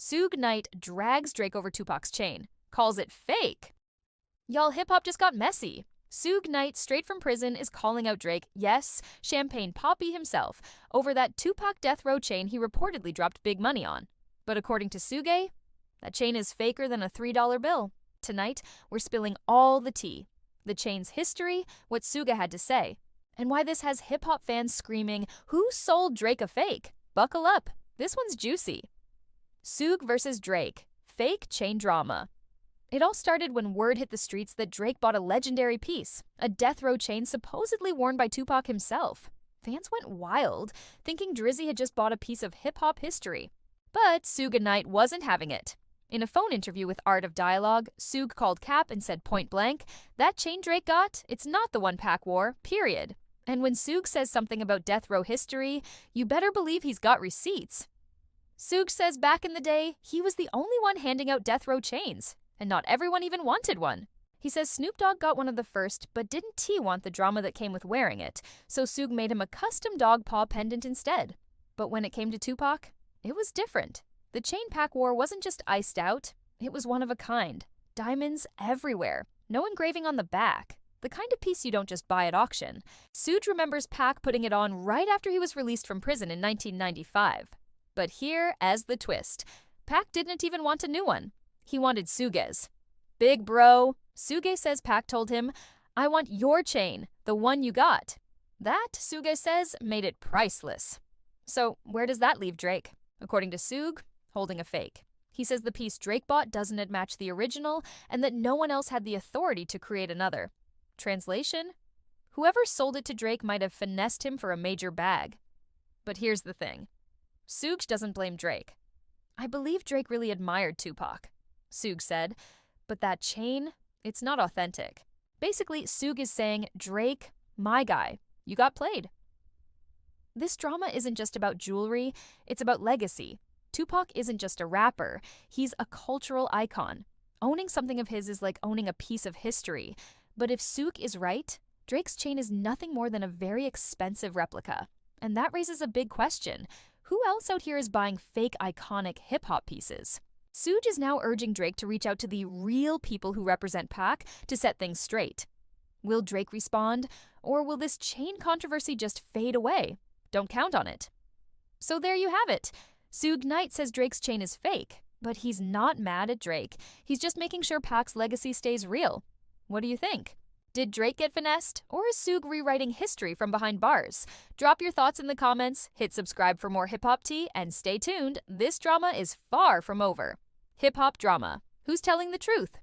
Suge Knight drags Drake over Tupac's chain, calls it fake. Y'all, hip-hop just got messy. Suge Knight, straight from prison, is calling out Drake, yes, Champagne Papi himself, over that Tupac death row chain he reportedly dropped big money on. But according to Suge, that chain is faker than a $3 bill. Tonight, we're spilling all the tea. The chain's history, what Suge had to say, and why this has hip-hop fans screaming, who sold Drake a fake? Buckle up, this one's juicy. Suge versus Drake, fake chain drama. It all started when word hit the streets that Drake bought a legendary piece, a death row chain supposedly worn by Tupac himself. Fans went wild, thinking Drizzy had just bought a piece of hip-hop history. But Suge Knight wasn't having it. In a phone interview with Art of Dialogue, Suge called Cap and said point blank, that chain Drake got, it's not the one Pac wore, period. And when Suge says something about death row history, you better believe he's got receipts. Suge says back in the day, he was the only one handing out death row chains, and not everyone even wanted one. He says Snoop Dogg got one of the first, but didn't T want the drama that came with wearing it, so Suge made him a custom dog paw pendant instead. But when it came to Tupac, it was different. The chain Pac wore wasn't just iced out, it was one of a kind. Diamonds everywhere, no engraving on the back. The kind of piece you don't just buy at auction. Suge remembers Pac putting it on right after he was released from prison in 1995. But here, as the twist, Pac didn't even want a new one. He wanted Suge's. Big bro, Suge says Pac told him, I want your chain, the one you got. That, Suge says, made it priceless. So where does that leave Drake? According to Suge, holding a fake. He says the piece Drake bought doesn't match the original and that no one else had the authority to create another. Translation? Whoever sold it to Drake might have finessed him for a major bag. But here's the thing. Suge doesn't blame Drake. I believe Drake really admired Tupac, Suge said, but that chain, it's not authentic. Basically, Suge is saying, Drake, my guy, you got played. This drama isn't just about jewelry, it's about legacy. Tupac isn't just a rapper, he's a cultural icon. Owning something of his is like owning a piece of history. But if Suge is right, Drake's chain is nothing more than a very expensive replica. And that raises a big question. Who else out here is buying fake iconic hip-hop pieces? Suge is now urging Drake to reach out to the real people who represent Pac to set things straight. Will Drake respond, or will this chain controversy just fade away? Don't count on it. So there you have it. Suge Knight says Drake's chain is fake, but he's not mad at Drake. He's just making sure Pac's legacy stays real. What do you think? Did Drake get finessed, or is Suge rewriting history from behind bars? Drop your thoughts in the comments, hit subscribe for more hip-hop tea, and stay tuned. This drama is far from over. Hip-hop drama. Who's telling the truth?